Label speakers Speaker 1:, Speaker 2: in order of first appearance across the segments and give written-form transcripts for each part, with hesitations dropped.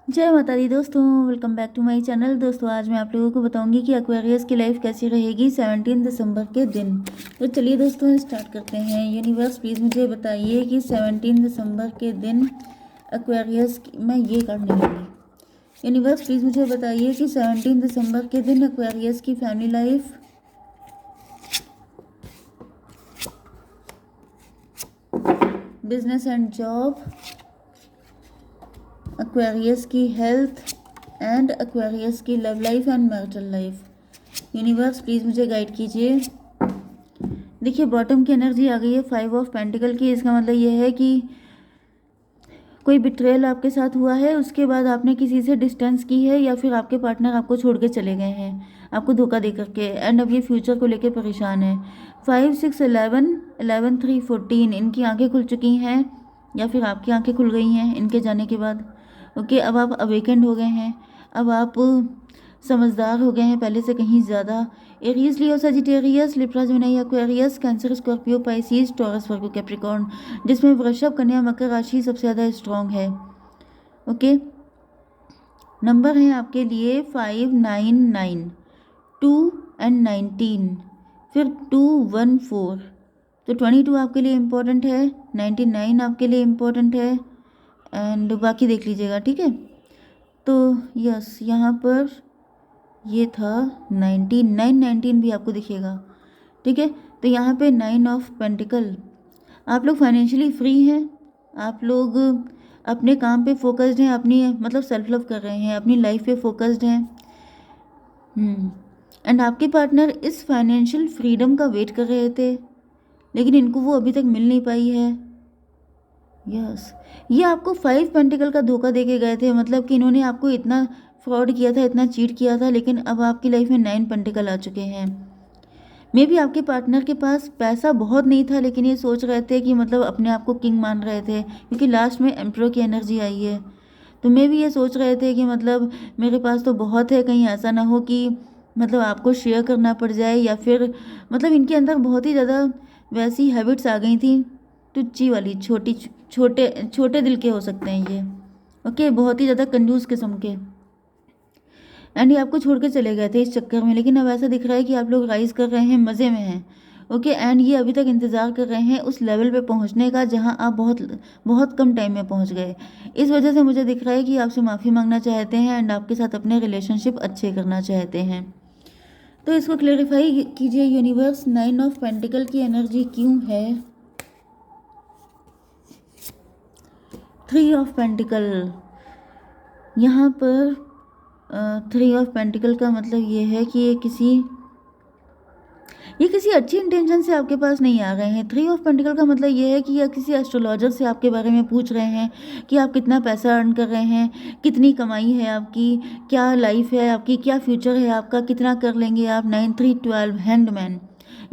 Speaker 1: जय माता दी दोस्तों, welcome back to my channel. दोस्तों आज मैं आप लोगों को बताऊंगी कि एक्वेरियस की लाइफ कैसी रहेगी 17 दिसंबर के दिन। तो चलिए दोस्तों स्टार्ट करते हैं। यूनिवर्स प्लीज़ मुझे बताइए कि 17 दिसंबर के दिन एक्वेरियस मैं ये करने लगी। यूनिवर्स प्लीज़ मुझे बताइए कि 17 दिसंबर के दिन एक्वेरियस की family life, business and job, Aquarius की हेल्थ एंड एक्वेरियस की love life and marital life. Universe please मुझे गाइड कीजिए। देखिए बॉटम की एनर्जी आ गई है 5 ऑफ पेंटिकल की। इसका मतलब ये है कि कोई बिट्रेयल आपके साथ हुआ है, उसके बाद आपने किसी से डिस्टेंस की है या फिर आपके पार्टनर आपको छोड़ के चले गए हैं, आपको धोखा दे करके, एंड अब ये फ्यूचर को लेके परेशान है। 5 6 11 11 3 14 इनकी आंखें खुल चुकी हैं या फिर आपकी आंखें खुल गई हैं इनके जाने के बाद। ओके, अब आप अवेकेंड हो गए हैं, अब आप समझदार हो गए हैं पहले से कहीं ज़्यादा। Aries, Leo, Sagittarius, Libra, Gemini, Aquarius, Cancer, Scorpio, Pisces, Taurus, Virgo, Capricorn, जिसमें वृषभ, कन्या, मकर राशि सबसे ज़्यादा स्ट्रॉन्ग है। ओके, नंबर हैं आपके लिए 5 9 9 2 एंड 19, फिर 2 1 4। तो 22 आपके लिए इम्पोर्टेंट है, 99 आपके लिए इम्पोर्टेंट है, एंड बाकी देख लीजिएगा, ठीक है। तो यस, यहाँ पर ये था 19 भी आपको दिखेगा, ठीक है। तो यहाँ पे 9 ऑफ पेंटिकल, आप लोग फाइनेंशियली फ्री हैं, आप लोग अपने काम पे फोकस्ड हैं, अपनी मतलब सेल्फ लव कर रहे हैं, अपनी लाइफ पे फोकस्ड हैं। एंड आपके पार्टनर इस फाइनेंशियल फ्रीडम का वेट कर रहे थे, लेकिन इनको वो अभी तक मिल नहीं पाई है। यस, ये आपको 5 पेंटिकल का धोखा दे के गए थे, मतलब कि इन्होंने आपको इतना फ्रॉड किया था, इतना चीट किया था, लेकिन अब आपकी लाइफ में 9 पेंटिकल आ चुके हैं। मे भी आपके पार्टनर के पास पैसा बहुत नहीं था, लेकिन ये सोच रहे थे कि मतलब अपने आप को किंग मान रहे थे, क्योंकि लास्ट में एम्परर की एनर्जी आई है। तो मे भी ये सोच रहे थे कि मतलब मेरे पास तो बहुत है, कहीं ऐसा ना हो कि मतलब आपको शेयर करना पड़ जाए, या फिर मतलब इनके अंदर बहुत ही ज़्यादा वैसी हैबिट्स आ गई थी, टुच्ची वाली, छोटे छोटे दिल के हो सकते हैं ये। ओके, बहुत ही ज़्यादा कंजूस किस्म के, एंड ये आपको छोड़ के चले गए थे इस चक्कर में। लेकिन अब ऐसा दिख रहा है कि आप लोग राइज कर रहे हैं, मज़े में हैं। ओके, एंड ये अभी तक इंतज़ार कर रहे हैं उस लेवल पे पहुंचने का जहां आप बहुत बहुत कम टाइम में पहुंच गए। इस वजह से मुझे दिख रहा है कि आपसे माफ़ी मांगना चाहते हैं एंड आपके साथ अपने रिलेशनशिप अच्छे करना चाहते हैं। तो इसको क्लेरिफाई कीजिए यूनिवर्स, 9 ऑफ पेंटिकल की एनर्जी क्यों है? 3 ऑफ पेंटिकल, यहाँ पर 3 ऑफ पेंटिकल का मतलब ये है कि ये किसी अच्छी इंटेंशन से आपके पास नहीं आ रहे हैं। 3 ऑफ पेंटिकल का मतलब ये है कि ये किसी एस्ट्रोलॉजर से आपके बारे में पूछ रहे हैं कि आप कितना पैसा अर्न कर रहे हैं, कितनी कमाई है आपकी, क्या लाइफ है आपकी, क्या फ्यूचर है आपका, कितना कर लेंगे आप। 9 3 12, हैंडमैन,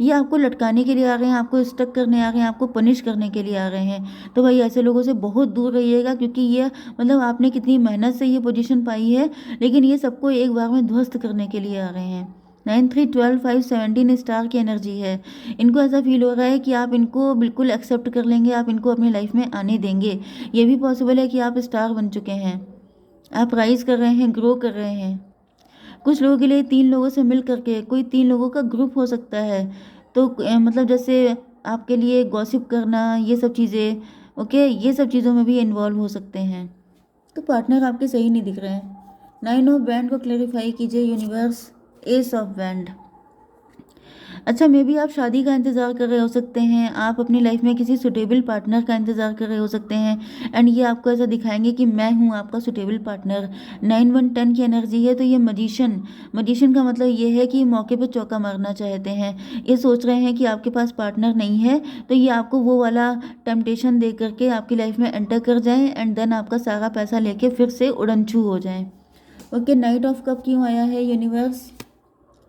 Speaker 1: ये आपको लटकाने के लिए आ रहे हैं, आपको स्टक करने आ रहे हैं, आपको पनिश करने के लिए आ रहे हैं। तो भाई ऐसे लोगों से बहुत दूर रहिएगा, क्योंकि ये मतलब आपने कितनी मेहनत से ये पोजीशन पाई है, लेकिन ये सबको एक बार में ध्वस्त करने के लिए आ रहे हैं। 9 3 12 5 17 स्टार की एनर्जी है। इनको ऐसा फील हो रहा है कि आप इनको बिल्कुल एक्सेप्ट कर लेंगे, आप इनको अपनी लाइफ में आने देंगे। ये भी पॉसिबल है कि आप स्टार बन चुके हैं, आप राइज कर रहे हैं, ग्रो कर रहे हैं। कुछ लोगों के लिए 3 लोगों से मिल करके कोई 3 लोगों का ग्रुप हो सकता है। तो मतलब जैसे आपके लिए गॉसिप करना, ये सब चीज़ें, ओके, ये सब चीज़ों में भी इन्वॉल्व हो सकते हैं। तो पार्टनर आपके सही नहीं दिख रहे हैं। 9 ऑफ बैंड को क्लेरिफाई कीजिए यूनिवर्स। एस ऑफ बैंड, अच्छा, मे बी आप शादी का इंतज़ार कर रहे हो सकते हैं, आप अपनी लाइफ में किसी सुटेबल पार्टनर का इंतज़ार कर रहे हो सकते हैं, एंड ये आपको ऐसा दिखाएंगे कि मैं हूँ आपका सुटेबल पार्टनर। 9 1 10 की एनर्जी है। तो ये मजिशियन का मतलब ये है कि मौके पे चौका मारना चाहते हैं। ये सोच रहे हैं कि आपके पास पार्टनर नहीं है, तो ये आपको वो वाला टेम्पटेशन दे करके आपकी लाइफ में एंटर कर जाएँ, एंड देन आपका सारा पैसा लेके फिर से उड़नछू हो जाएँ। ओके, नाइट ऑफ कप क्यों आया है यूनिवर्स?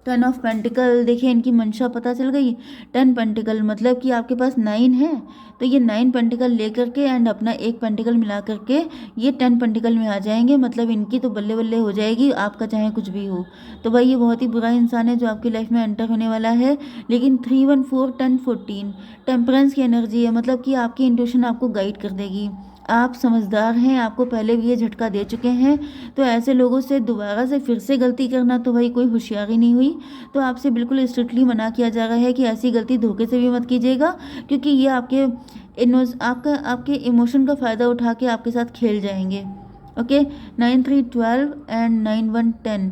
Speaker 1: 10 ऑफ पेंटिकल, देखिए इनकी मंशा पता चल गई। 10 पेंटिकल मतलब कि आपके पास 9 है, तो ये 9 पेंटिकल लेकर के एंड अपना एक पेंटिकल मिला करके ये 10 पेंटिकल में आ जाएंगे। मतलब इनकी तो बल्ले बल्ले हो जाएगी, आपका चाहे कुछ भी हो। तो भाई ये बहुत ही बुरा इंसान है जो आपकी लाइफ में एंटर होने वाला है। लेकिन 3 1 4 10 14 टेम्परेंस की एनर्जी है, मतलब कि आपकी इंट्यूशन आपको गाइड कर देगी। आप समझदार हैं, आपको पहले भी ये झटका दे चुके हैं, तो ऐसे लोगों से दोबारा से फिर से गलती करना तो भाई कोई होशियारी नहीं हुई। तो आपसे बिल्कुल स्ट्रिक्टली मना किया जा रहा है कि ऐसी गलती धोखे से भी मत कीजिएगा, क्योंकि ये आपके इमोशन का फ़ायदा उठा के आपके साथ खेल जाएंगे। ओके, 9 3 12 एंड 9 1 10,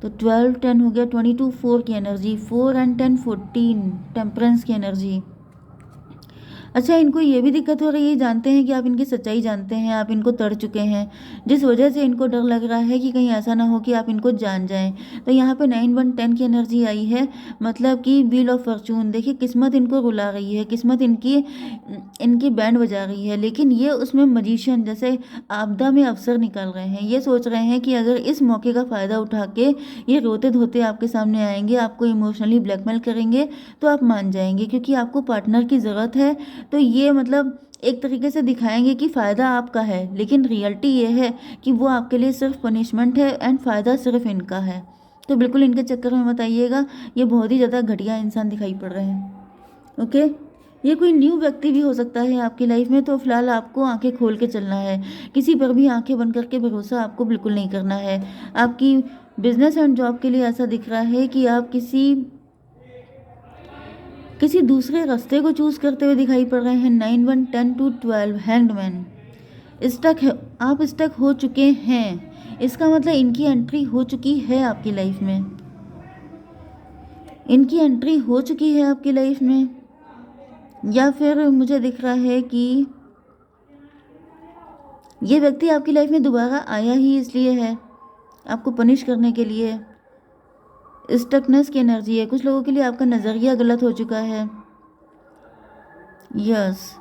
Speaker 1: तो 12 10 हो गया, 22 4 की एनर्जी, 4 एंड 10 14 टेम्परेंस की एनर्जी। अच्छा, इनको ये भी दिक्कत हो रही है, जानते हैं कि आप इनकी सच्चाई जानते हैं, आप इनको तड़ चुके हैं, जिस वजह से इनको डर लग रहा है कि कहीं ऐसा ना हो कि आप इनको जान जाएं। तो यहाँ पे 9 1 10 की एनर्जी आई है, मतलब कि व्हील ऑफ फॉर्चून। देखिए, किस्मत इनको रुला रही है, किस्मत इनकी इनकी बैंड बजा रही है, लेकिन ये उसमें मजिशियन जैसे आपदा में अवसर निकाल रहे हैं। ये सोच रहे हैं कि अगर इस मौके का फ़ायदा उठा के ये रोते धोते आपके सामने आएंगे, आपको इमोशनली ब्लैकमेल करेंगे, तो आप मान जाएंगे, क्योंकि आपको पार्टनर की ज़रूरत है। तो ये मतलब एक तरीके से दिखाएंगे कि फ़ायदा आपका है, लेकिन रियलिटी ये है कि वो आपके लिए सिर्फ पनिशमेंट है एंड फ़ायदा सिर्फ इनका है। तो बिल्कुल इनके चक्कर में मत आइएगा, ये बहुत ही ज़्यादा घटिया इंसान दिखाई पड़ रहे हैं। ओके, ये कोई न्यू व्यक्ति भी हो सकता है आपकी लाइफ में, तो फिलहाल आपको आंखें खोल के चलना है, किसी पर भी आंखें बंद करके भरोसा आपको बिल्कुल नहीं करना है। आपकी बिजनेस एंड जॉब के लिए ऐसा दिख रहा है कि आप किसी दूसरे रास्ते को चूज करते हुए दिखाई पड़ रहे हैं। 9 1 10 2 12 हैंग्ड मैन, स्टक है, आप स्टक हो चुके हैं, इसका मतलब इनकी एंट्री हो चुकी है आपकी लाइफ में, इनकी एंट्री हो चुकी है आपकी लाइफ में। या फिर मुझे दिख रहा है कि ये व्यक्ति आपकी लाइफ में दोबारा आया ही इसलिए है, आपको पनिश करने के लिए। स्टकनेस की एनर्जी है, कुछ लोगों के लिए आपका नज़रिया गलत हो चुका है। यस,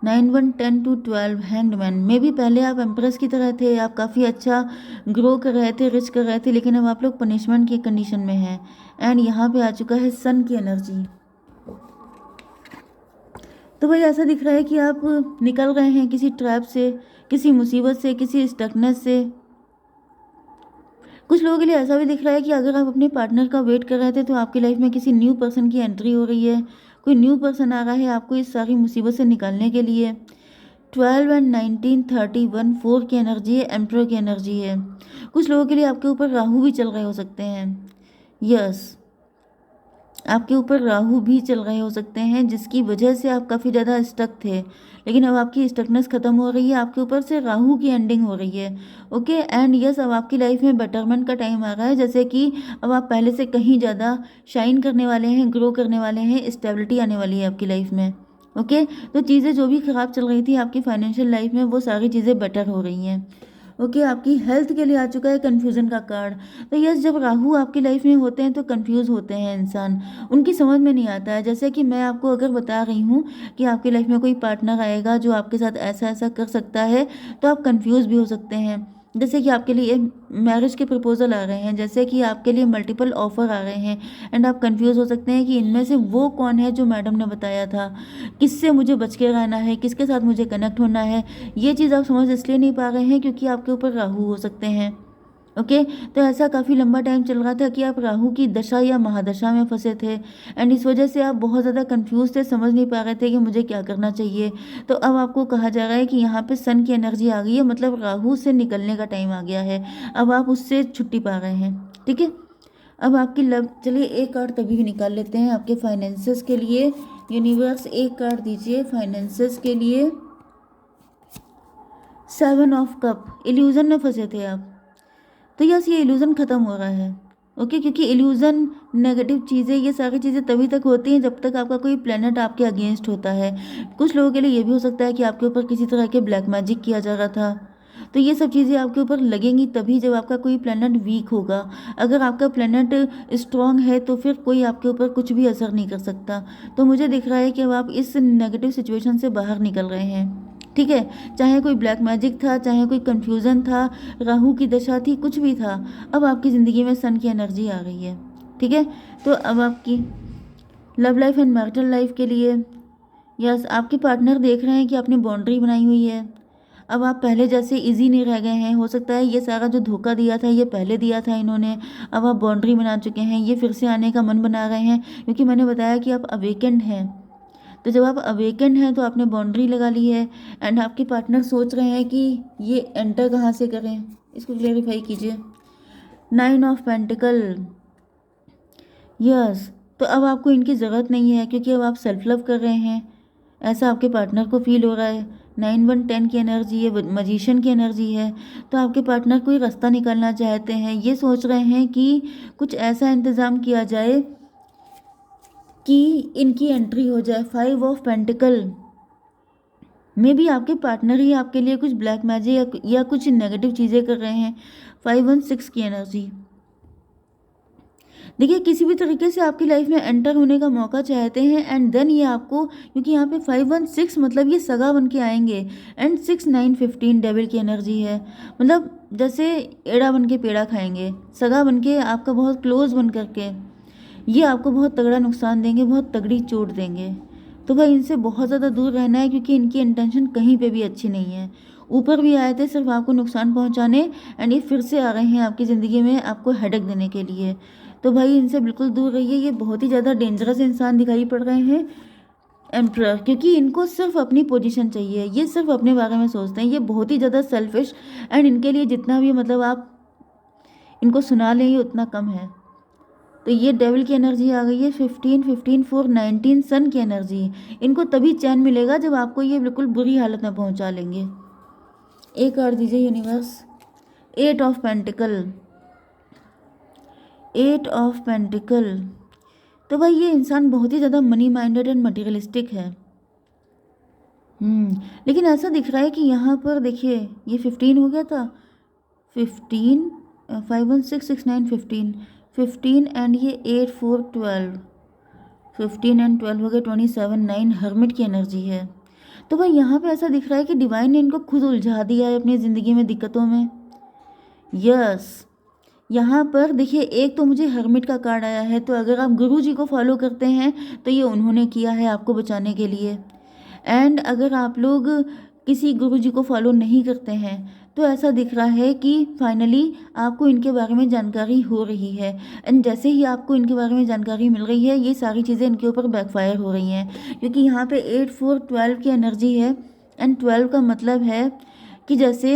Speaker 1: 9 1 10 2 12 हैंगमैन में भी पहले आप एम्प्रेस की तरह थे, आप काफ़ी अच्छा ग्रो कर रहे थे, रिच कर रहे थे, लेकिन अब आप लोग पनिशमेंट की कंडीशन में हैं। एंड यहाँ पे आ चुका है सन की एनर्जी। तो भाई ऐसा दिख रहा है कि आप निकल रहे हैं किसी ट्रैप से, किसी मुसीबत से, किसी स्टकनेस से। कुछ लोगों के लिए ऐसा भी दिख रहा है कि अगर आप अपने पार्टनर का वेट कर रहे थे, तो आपकी लाइफ में किसी न्यू पर्सन की एंट्री हो रही है, कोई न्यू पर्सन आ रहा है आपको इस सारी मुसीबत से निकालने के लिए। 12 एंड 19 31 4 की एनर्जी है, एम्परर की एनर्जी है। कुछ लोगों के लिए आपके ऊपर राहु भी चल रहे हो सकते हैं। यस, आपके ऊपर राहु भी चल रहे हो सकते हैं, जिसकी वजह से आप काफ़ी ज़्यादा स्टक थे, लेकिन अब आपकी स्टकनेस ख़त्म हो रही है, आपके ऊपर से राहु की एंडिंग हो रही है। ओके, एंड यस, अब आपकी लाइफ में बेटरमेंट का टाइम आ रहा है, जैसे कि अब आप पहले से कहीं ज़्यादा शाइन करने वाले हैं, ग्रो करने वाले हैं, स्टेबिलिटी आने वाली है आपकी लाइफ में। ओके, तो चीज़ें जो भी ख़राब चल रही थी आपकी फाइनेंशियल लाइफ में, वो सारी चीज़ें बेटर हो रही हैं। ओके, आपकी हेल्थ के लिए आ चुका है कन्फ्यूज़न का कार्ड। तो यस, जब राहु आपकी लाइफ में होते हैं तो कंफ्यूज होते हैं इंसान, उनकी समझ में नहीं आता है। जैसे कि मैं आपको अगर बता रही हूँ कि आपकी लाइफ में कोई पार्टनर आएगा जो आपके साथ ऐसा ऐसा कर सकता है, तो आप कंफ्यूज भी हो सकते हैं। जैसे कि आपके लिए मैरिज के प्रपोजल आ रहे हैं, जैसे कि आपके लिए मल्टीपल ऑफर आ रहे हैं, एंड आप कंफ्यूज हो सकते हैं कि इनमें से वो कौन है जो मैडम ने बताया था, किससे मुझे बच के रहना है, किसके साथ मुझे कनेक्ट होना है। ये चीज़ आप समझ इसलिए नहीं पा रहे हैं क्योंकि आपके ऊपर राहु हो सकते हैं। ओके, तो ऐसा काफ़ी लंबा टाइम चल रहा था कि आप राहु की दशा या महादशा में फंसे थे, एंड इस वजह से आप बहुत ज़्यादा कंफ्यूज थे, समझ नहीं पा रहे थे कि मुझे क्या करना चाहिए। तो अब आपको कहा जा रहा है कि यहाँ पे सन की एनर्जी आ गई है, मतलब राहु से निकलने का टाइम आ गया है, अब आप उससे छुट्टी पा रहे हैं। ठीक है, अब आपकी लव, चलिए एक कार्ड तभी भी निकाल लेते हैं आपके फाइनेंसेस के लिए। यूनिवर्स एक कार्ड दीजिए फाइनेंसेस के लिए। 7 ऑफ कप, इल्यूजन में फंसे थे आप, तो यस ये इल्यूज़न ख़त्म हो रहा है। ओके, क्योंकि इल्यूज़न, नेगेटिव चीज़ें, ये सारी चीज़ें तभी तक होती हैं जब तक आपका कोई प्लेनेट आपके अगेंस्ट होता है। कुछ लोगों के लिए ये भी हो सकता है कि आपके ऊपर किसी तरह के ब्लैक मैजिक किया जा रहा था, तो ये सब चीज़ें आपके ऊपर लगेंगी तभी जब आपका कोई प्लेनेट वीक होगा। अगर आपका प्लेनेट स्ट्रांग है तो फिर कोई आपके ऊपर कुछ भी असर नहीं कर सकता। तो मुझे दिख रहा है कि अब आप इस नेगेटिव सिचुएशन से बाहर निकल रहे हैं। ठीक है, चाहे कोई ब्लैक मैजिक था, चाहे कोई कंफ्यूजन था, राहु की दशा थी, कुछ भी था, अब आपकी ज़िंदगी में सन की एनर्जी आ गई है। ठीक है, तो अब आपकी love life and marital life के लिए, यस, आपके पार्टनर देख रहे हैं कि आपने बाउंड्री बनाई हुई है, अब आप पहले जैसे इजी नहीं रह गए हैं। हो सकता है ये सारा जो धोखा दिया था ये पहले दिया था इन्होंने, अब आप बाउंड्री बना चुके हैं, ये फिर से आने का मन बना रहे हैं, क्योंकि मैंने बताया कि आप अवेकेंड हैं। तो जब आप अवेकेंड हैं तो आपने बाउंड्री लगा ली है एंड आपके पार्टनर सोच रहे हैं कि ये एंटर कहाँ से करें, इसको क्लेरिफाई कीजिए। 9 ऑफ पेंटिकल, यस, तो अब आपको इनकी ज़रूरत नहीं है क्योंकि अब आप सेल्फ लव कर रहे हैं, ऐसा आपके पार्टनर को फील हो रहा है। 9 1 10 की एनर्जी है, मजिशियन की एनर्जी है। तो आपके पार्टनर कोई रास्ता निकालना चाहते हैं, ये सोच रहे हैं कि कुछ ऐसा इंतज़ाम किया जाए कि इनकी एंट्री हो जाए। 5 ऑफ पेंटिकल में भी आपके पार्टनर ही आपके लिए कुछ ब्लैक मैजिक या कुछ नेगेटिव चीज़ें कर रहे हैं। 5 1 6 की एनर्जी, देखिए किसी भी तरीके से आपकी लाइफ में एंटर होने का मौका चाहते हैं एंड देन ये आपको, क्योंकि यहाँ पे 5 1 6 मतलब ये सगा बन के आएंगे एंड 6 9 15 डेविल की एनर्जी है। मतलब जैसे एड़ा बन के पेड़ा खाएंगे, सगा बन के आपका बहुत क्लोज बन करके ये आपको बहुत तगड़ा नुकसान देंगे, बहुत तगड़ी चोट देंगे। तो भाई इनसे बहुत ज़्यादा दूर रहना है क्योंकि इनकी इंटेंशन कहीं पे भी अच्छी नहीं है। ऊपर भी आए थे सिर्फ आपको नुकसान पहुंचाने एंड ये फिर से आ रहे हैं आपकी ज़िंदगी में आपको हेडेक देने के लिए। तो भाई इनसे बिल्कुल दूर रहिए, ये बहुत ही ज़्यादा डेंजरस इंसान दिखाई पड़ रहे हैं एम्प्रर, क्योंकि इनको सिर्फ अपनी पोजीशन चाहिए, ये सिर्फ अपने बारे में सोचते हैं, ये बहुत ही ज़्यादा सेल्फिश एंड इनके लिए जितना भी मतलब आप इनको सुना लें ये उतना कम है। तो ये डेविल की एनर्जी आ गई है। 15 15 4 19 सन की एनर्जी, इनको तभी चैन मिलेगा जब आपको ये बिल्कुल बुरी हालत में पहुंचा लेंगे। एक कार्ड दीजिए universe. 8 of pentacle, 8 of pentacle, तो भाई ये इंसान बहुत ही ज़्यादा मनी माइंडेड एंड मटेरियलिस्टिक है। लेकिन ऐसा दिख रहा है कि यहाँ पर देखिए ये 15 हो गया था, 15 5 1 6 6 9 15 15 एंड ये 8 4 12, 15 एंड 12 हो गए 27 9 हर्मिट की एनर्जी है। तो भाई यहाँ पे ऐसा दिख रहा है कि डिवाइन ने इनको खुद उलझा दिया है अपनी ज़िंदगी में दिक्कतों में। यस, यहाँ पर देखिए एक तो मुझे हर्मिट का कार्ड आया है, तो अगर आप गुरु जी को फॉलो करते हैं तो ये उन्होंने किया है आपको बचाने के लिए। एंड अगर आप लोग किसी गुरु जी को फॉलो नहीं करते हैं तो ऐसा दिख रहा है कि फाइनली आपको इनके बारे में जानकारी हो रही है एंड जैसे ही आपको इनके बारे में जानकारी मिल रही है ये सारी चीज़ें इनके ऊपर बैकफायर हो रही हैं, क्योंकि यहाँ पे 8 4 12 की एनर्जी है एंड 12 का मतलब है कि जैसे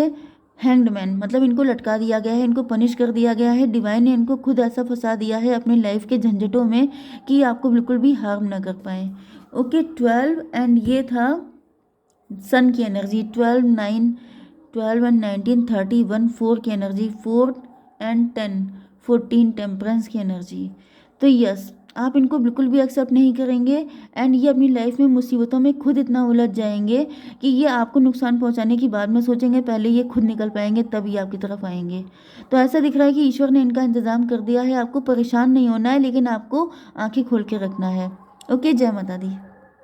Speaker 1: हैंग्डमैन, मतलब इनको लटका दिया गया है, इनको पनिश कर दिया गया है। डिवाइन ने इनको खुद ऐसा फंसा दिया है अपने लाइफ के झंझटों में कि आपको बिल्कुल भी हार्म ना कर पाए। ओके 12 एंड ये था सन की एनर्जी, 12 9 12 एंड 19 31 4 की एनर्जी, 4 एंड 10 14 टेम्परेंस की एनर्जी। तो यस, आप इनको बिल्कुल भी एक्सेप्ट नहीं करेंगे एंड ये अपनी लाइफ में मुसीबतों में खुद इतना उलझ जाएंगे कि ये आपको नुकसान पहुंचाने की बाद में सोचेंगे, पहले ये खुद निकल पाएंगे तब ये आपकी तरफ आएंगे। तो ऐसा दिख रहा है कि ईश्वर ने इनका इंतज़ाम कर दिया है, आपको परेशान नहीं होना है लेकिन आपको आंखें खोल के रखना है। ओके, जय माता दी।